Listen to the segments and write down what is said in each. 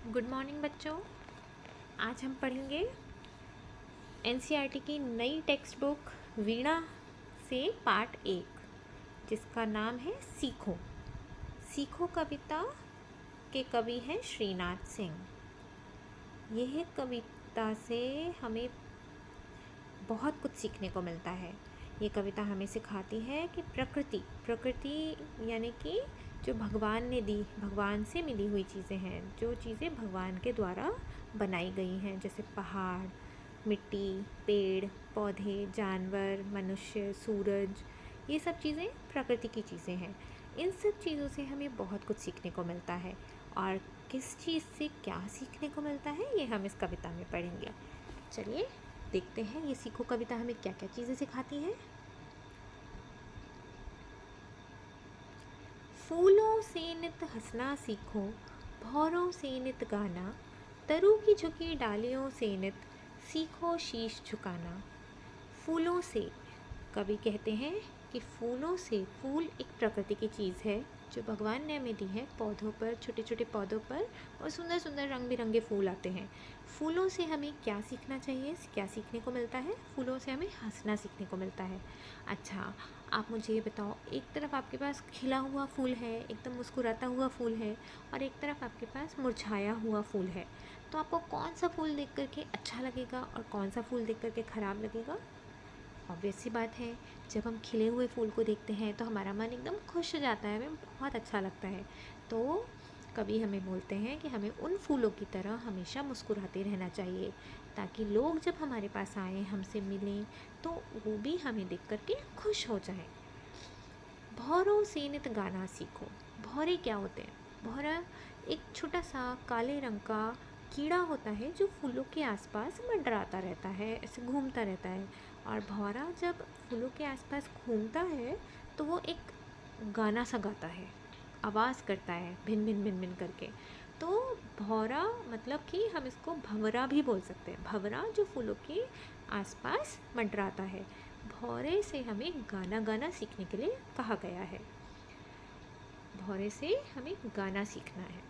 Good morning बच्चों। आज हम पढ़ेंगे एनसीईआरटी की नई टेक्स्ट बुक वीणा से पार्ट 1, जिसका नाम है सीखो। सीखो कविता के कवि हैं श्रीनाथ सिंह। यह कविता से हमें बहुत कुछ सीखने को मिलता है। ये कविता हमें सिखाती है कि प्रकृति यानी कि जो भगवान ने दी, भगवान से मिली हुई चीज़ें हैं, जो चीज़ें भगवान के द्वारा बनाई गई हैं, जैसे पहाड़, मिट्टी, पेड़ पौधे, जानवर, मनुष्य, सूरज, ये सब चीज़ें प्रकृति की चीज़ें हैं। इन सब चीज़ों से हमें बहुत कुछ सीखने को मिलता है, और किस चीज़ से क्या सीखने को मिलता है ये हम इस कविता में पढ़ेंगे। चलिए देखते हैं ये सीखो कविता हमें क्या क्या चीज़ें सिखाती है। फूलों से नित हंसना सीखो, भौरों से नित गाना, तरु की झुकी डालियों से नित सीखो शीश झुकाना। फूलों से, कवि कहते हैं कि फूलों से, फूल एक प्रकृति की चीज़ है जो भगवान ने हमें दी है। पौधों पर, छोटे छोटे पौधों पर और सुंदर सुंदर रंग बिरंगे फूल आते हैं। फूलों से हमें क्या सीखना चाहिए, क्या सीखने को मिलता है? फूलों से हमें हंसना सीखने को मिलता है। अच्छा, आप मुझे ये बताओ, एक तरफ आपके पास खिला हुआ फूल है, एकदम मुस्कुराता हुआ फूल है, और एक तरफ आपके पास मुरझाया हुआ फूल है, तो आपको कौन सा फूल देख करके अच्छा लगेगा और कौन सा फूल देख करके ख़राब लगेगा? ऑब्वियस सी बात है, जब हम खिले हुए फूल को देखते हैं तो हमारा मन एकदम खुश हो जाता है, हमें बहुत अच्छा लगता है। तो कभी हमें बोलते हैं कि हमें उन फूलों की तरह हमेशा मुस्कुराते रहना चाहिए, ताकि लोग जब हमारे पास आएँ, हमसे मिलें, तो वो भी हमें देख करके खुश हो जाएं। भौरों से नित गाना सीखो। भौरे क्या होते हैं? भौरा एक छोटा सा काले रंग का कीड़ा होता है जो फूलों के आसपास मंडराता रहता है, ऐसे घूमता रहता है। और भौरा जब फूलों के आसपास घूमता है तो वो एक गाना सा गाता है, आवाज़ करता है, भिन भिन भिन भिन करके। तो भौरा मतलब कि हम इसको भंवरा भी बोल सकते हैं। भंवरा जो फूलों के आसपास मंडराता है। भौरे से हमें गाना गाना सीखने के लिए कहा गया है। भौरे से हमें गाना सीखना है।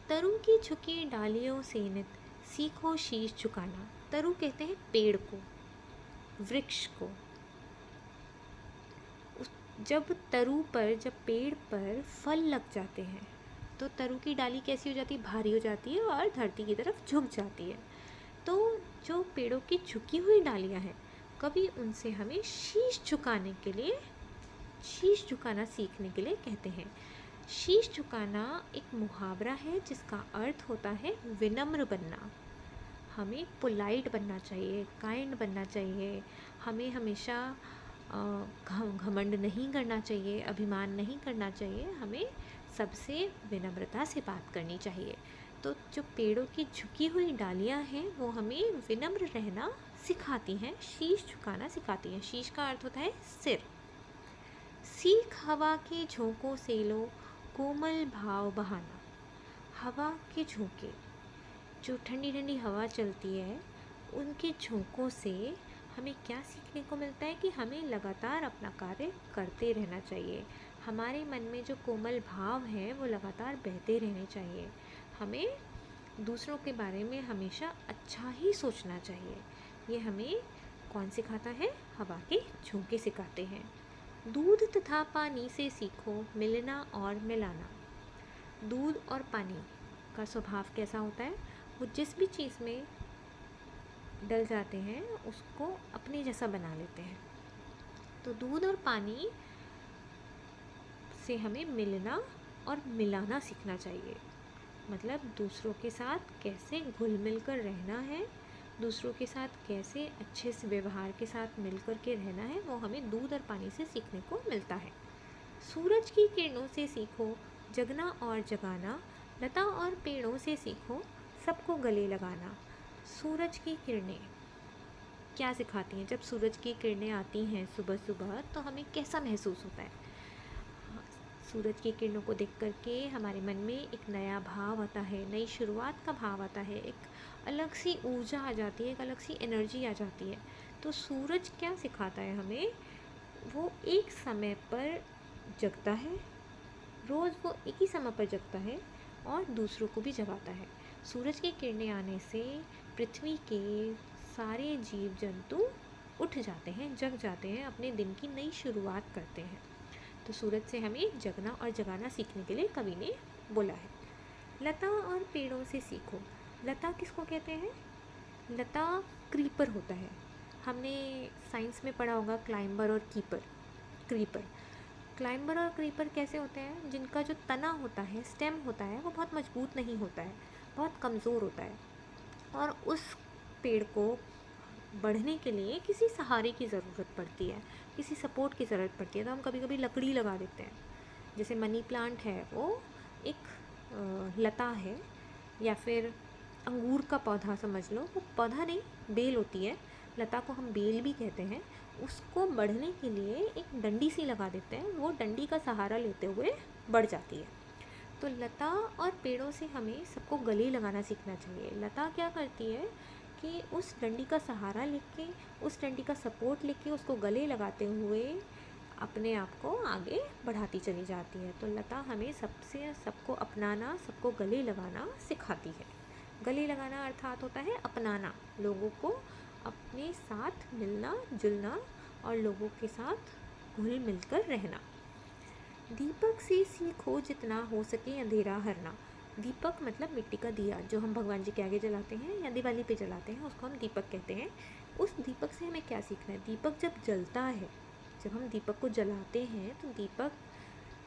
तरु की झुकी डालियों से नित सीखो शीश झुकाना। तरु कहते हैं पेड़ को, वृक्ष को। जब तरु पर, जब पेड़ पर फल लग जाते हैं तो तरु की डाली कैसी हो जाती है? भारी हो जाती है और धरती की तरफ झुक जाती है। तो जो पेड़ों की झुकी हुई डालियां हैं, कभी उनसे हमें शीश झुकाने के लिए, शीश झुकाना सीखने के लिए कहते हैं। शीश झुकाना एक मुहावरा है जिसका अर्थ होता है विनम्र बनना। हमें पोलाइट बनना चाहिए, काइंड बनना चाहिए। हमें हमेशा घमंड नहीं करना चाहिए, अभिमान नहीं करना चाहिए। हमें सबसे विनम्रता से बात करनी चाहिए। तो जो पेड़ों की झुकी हुई डालियां हैं वो हमें विनम्र रहना सिखाती हैं, शीश झुकाना सिखाती हैं। शीश का अर्थ होता है सिर। सीख हवा के झोंकों से लो कोमल भाव बहाना। हवा के झोंके, जो ठंडी ठंडी हवा चलती है, उनके झोंकों से हमें क्या सीखने को मिलता है कि हमें लगातार अपना कार्य करते रहना चाहिए। हमारे मन में जो कोमल भाव हैं वो लगातार बहते रहने चाहिए। हमें दूसरों के बारे में हमेशा अच्छा ही सोचना चाहिए। ये हमें कौन सिखाता है? हवा के झोंके सिखाते हैं। दूध तथा पानी से सीखो मिलना और मिलाना। दूध और पानी का स्वभाव कैसा होता है? वो जिस भी चीज़ में डल जाते हैं उसको अपने जैसा बना लेते हैं। तो दूध और पानी से हमें मिलना और मिलाना सीखना चाहिए। मतलब दूसरों के साथ कैसे घुल मिल कर रहना है, दूसरों के साथ कैसे अच्छे से व्यवहार के साथ मिल कर के रहना है, वो हमें दूध और पानी से सीखने को मिलता है। सूरज की किरणों से सीखो जगना और जगाना। लता और पेड़ों से सीखो सबको गले लगाना। सूरज की किरणें क्या सिखाती हैं? जब सूरज की किरणें आती हैं सुबह सुबह तो हमें कैसा महसूस होता है? सूरज की किरणों को देख करके हमारे मन में एक नया भाव आता है, नई शुरुआत का भाव आता है, एक अलग सी ऊर्जा आ जाती है, एक अलग सी एनर्जी आ जाती है। तो सूरज क्या सिखाता है हमें? वो एक समय पर जगता है, रोज़ वो एक ही समय पर जगता है और दूसरों को भी जगाता है। सूरज की किरणें आने से पृथ्वी के सारे जीव जंतु उठ जाते हैं, जग जाते हैं, अपने दिन की नई शुरुआत करते हैं। तो सूरज से हमें जगना और जगाना सीखने के लिए कवि ने बोला है। लता और पेड़ों से सीखो। लता किसको कहते हैं? लता क्रीपर होता है। हमने साइंस में पढ़ा होगा क्लाइंबर और क्रीपर। क्लाइंबर और क्रीपर कैसे होते हैं? जिनका जो तना होता है, स्टेम होता है, वो बहुत मजबूत नहीं होता है, बहुत कमज़ोर होता है, और उस पेड़ को बढ़ने के लिए किसी सहारे की ज़रूरत पड़ती है, किसी सपोर्ट की ज़रूरत पड़ती है। तो हम कभी कभी लकड़ी लगा देते हैं। जैसे मनी प्लांट है, वो एक लता है, या फिर अंगूर का पौधा समझ लो, वो पौधा नहीं, बेल होती है, लता को हम बेल भी कहते हैं। उसको बढ़ने के लिए एक डंडी सी लगा देते हैं, वो डंडी का सहारा लेते हुए बढ़ जाती है। तो लता और पेड़ों से हमें सबको गले लगाना सीखना चाहिए। लता क्या करती है कि उस डंडी का सहारा लेके, उस डंडी का सपोर्ट लेके, उसको गले लगाते हुए अपने आप को आगे बढ़ाती चली जाती है। तो लता हमें सबको अपनाना, सबको गले लगाना सिखाती है। गले लगाना अर्थात होता है अपनाना, लोगों को अपने साथ मिलना जुलना और लोगों के साथ घुल मिलकर रहना। दीपक से सीखो जितना हो सके अंधेरा हरना। दीपक मतलब मिट्टी का दिया, जो हम भगवान जी के आगे जलाते हैं या दिवाली पे जलाते हैं, उसको हम दीपक कहते हैं। उस दीपक से हमें क्या सीखना है? दीपक जब जलता है, जब हम दीपक को जलाते हैं, तो दीपक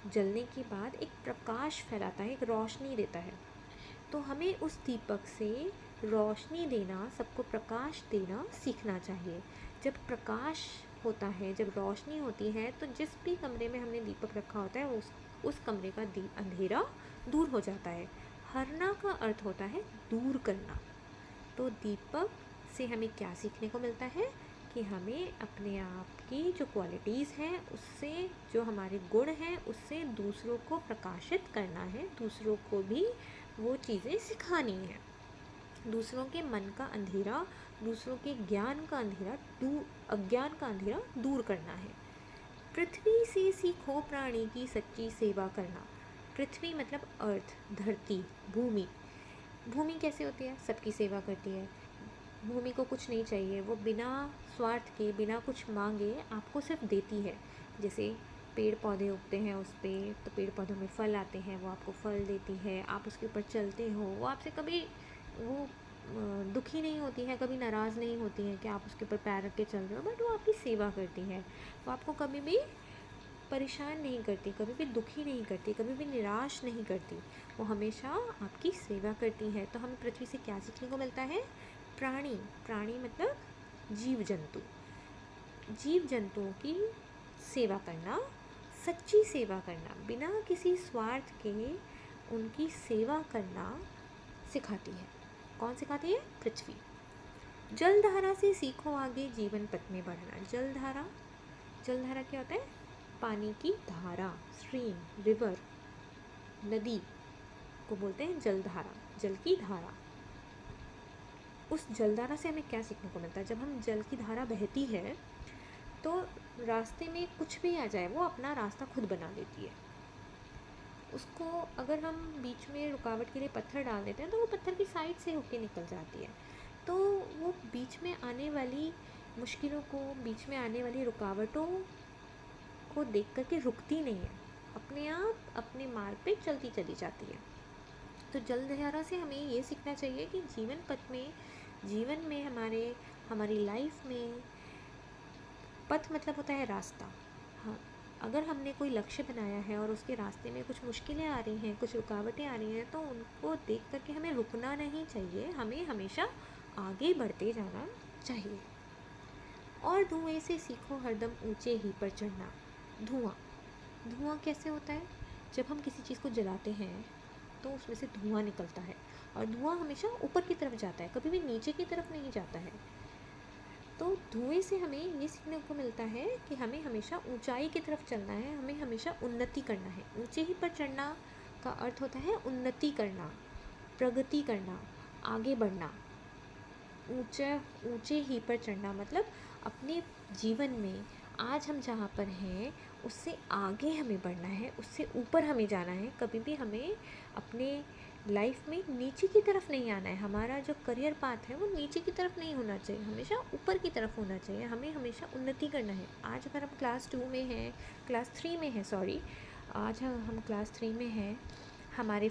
जलने के बाद एक प्रकाश फैलाता है, एक रोशनी देता है। तो हमें उस दीपक से रोशनी देना, सबको प्रकाश देना सीखना चाहिए। जब प्रकाश होता है, जब रोशनी होती है, तो जिस भी कमरे में हमने दीपक रखा होता है उस कमरे का अंधेरा दूर हो जाता है। हरना का अर्थ होता है दूर करना। तो दीपक से हमें क्या सीखने को मिलता है कि हमें अपने आप की जो क्वालिटीज़ हैं, उससे, जो हमारे गुण हैं, उससे दूसरों को प्रकाशित करना है, दूसरों को भी वो चीज़ें सिखानी है। दूसरों के मन का अंधेरा, दूसरों के ज्ञान का अंधेरा, अज्ञान का अंधेरा दूर करना है। पृथ्वी से सीखो प्राणी की सच्ची सेवा करना। पृथ्वी मतलब अर्थ, धरती, भूमि। भूमि कैसे होती है? सबकी सेवा करती है। भूमि को कुछ नहीं चाहिए, वो बिना स्वार्थ के, बिना कुछ मांगे आपको सिर्फ देती है। जैसे पेड़ पौधे उगते हैं उस पर, तो पेड़ पौधों में फल आते हैं, वो आपको फल देती है। आप उसके ऊपर चलते हो, वो आपसे कभी वो दुखी नहीं होती है, कभी नाराज़ नहीं होती है कि आप उसके ऊपर पैर रख के चल रहे हो, बट वो आपकी सेवा करती है। वो आपको कभी भी परेशान नहीं करती, कभी भी दुखी नहीं करती, कभी भी निराश नहीं करती, वो हमेशा आपकी सेवा करती है। तो हमें पृथ्वी से क्या सीखने को मिलता है? प्राणी मतलब जीव जंतु, जीव जंतुओं की सेवा करना, सच्ची सेवा करना, बिना किसी स्वार्थ के उनकी सेवा करना सिखाती है। कौन सिखाती है? पृथ्वी। जलधारा से सीखो आगे जीवन पथ में बढ़ना। जलधारा क्या होता है? पानी की धारा, स्ट्रीम, रिवर, नदी को बोलते हैं जलधारा, जल की धारा। उस जलधारा से हमें क्या सीखने को मिलता है? जब हम जल की धारा बहती है, तो रास्ते में कुछ भी आ जाए, वो अपना रास्ता खुद बना लेती है। उसको अगर हम बीच में रुकावट के लिए पत्थर डाल देते हैं, तो वो पत्थर की साइड से होके निकल जाती है। तो वो बीच में आने वाली मुश्किलों को, बीच में आने वाली रुकावटों को देख कर के रुकती नहीं है, अपने आप अपने मार्ग पे चलती चली जाती है। तो जलधारा से हमें ये सीखना चाहिए कि जीवन पथ में, जीवन में, हमारी लाइफ में पथ मतलब होता है रास्ता। हाँ, अगर हमने कोई लक्ष्य बनाया है और उसके रास्ते में कुछ मुश्किलें आ रही हैं, कुछ रुकावटें आ रही हैं, तो उनको देख करके हमें रुकना नहीं चाहिए, हमें हमेशा आगे बढ़ते जाना चाहिए। और धुएं से सीखो हरदम ऊंचे ही पर चढ़ना। धुआं कैसे होता है? जब हम किसी चीज़ को जलाते हैं, तो उसमें से धुआं निकलता है, और धुआं हमेशा ऊपर की तरफ जाता है, कभी भी नीचे की तरफ नहीं जाता है। तो धुएं से हमें ये सीखने को मिलता है कि हमें हमेशा ऊंचाई की तरफ चलना है, हमें हमेशा उन्नति करना है। ऊंचे ही पर चढ़ना का अर्थ होता है उन्नति करना, प्रगति करना, आगे बढ़ना। ऊंचे ही पर चढ़ना मतलब अपने जीवन में आज हम जहाँ पर हैं उससे आगे हमें बढ़ना है, उससे ऊपर हमें जाना है। कभी भी हमें अपने लाइफ में नीचे की तरफ नहीं आना है। हमारा जो करियर पाथ है वो नीचे की तरफ नहीं होना चाहिए, हमेशा ऊपर की तरफ होना चाहिए। हमें हमेशा उन्नति करना है। आज अगर हम क्लास 2 में हैं, क्लास 3 में हैं, सॉरी, आज हम क्लास 3 में हैं, हमारे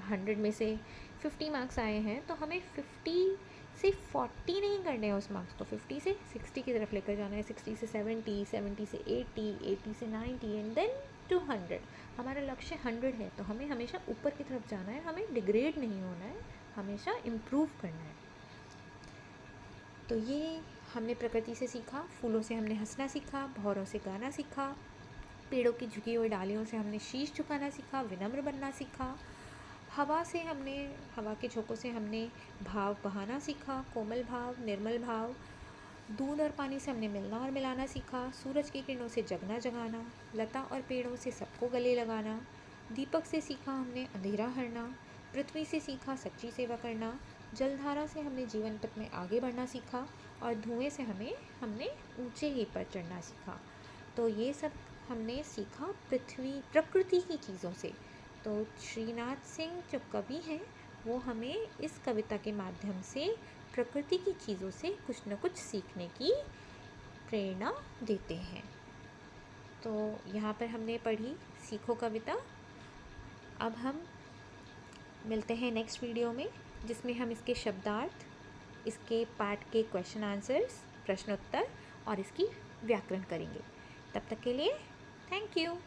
100 में से 50 मार्क्स आए हैं, तो हमें 50 से 40 नहीं करने हैं उस मार्क्स को, 50 से 60 की तरफ लेकर जाना है, 60 से 70, 70 से 80, 80 से 90 एंड देन टू 100। हमारा लक्ष्य 100 है, तो हमें हमेशा ऊपर की तरफ जाना है, हमें डिग्रेड नहीं होना है, हमेशा इम्प्रूव करना है। तो ये हमने प्रकृति से सीखा, फूलों से हमने हंसना सीखा, भौरों से गाना सीखा, पेड़ों की झुकी हुई डालियों से हमने शीश झुकाना सीखा, विनम्र बनना सीखा, हवा के झोंकों से हमने भाव बहाना सीखा, कोमल भाव, निर्मल भाव, दूध और पानी से हमने मिलना और मिलाना सीखा, सूरज की किरणों से जगना जगाना, लता और पेड़ों से सबको गले लगाना, दीपक से सीखा हमने अंधेरा हरना, पृथ्वी से सीखा सच्ची सेवा करना, जलधारा से हमने जीवन पथ में आगे बढ़ना सीखा, और धुएं से हमने ऊंचे ही पर चढ़ना सीखा। तो ये सब हमने सीखा प्रकृति की चीज़ों से। तो श्रीनाथ सिंह जो कवि हैं वो हमें इस कविता के माध्यम से प्रकृति की चीज़ों से कुछ न कुछ सीखने की प्रेरणा देते हैं। तो यहाँ पर हमने पढ़ी सीखो कविता। अब हम मिलते हैं नेक्स्ट वीडियो में, जिसमें हम इसके शब्दार्थ, इसके पाठ के क्वेश्चन आंसर्स, प्रश्नोत्तर और इसकी व्याकरण करेंगे। तब तक के लिए थैंक यू।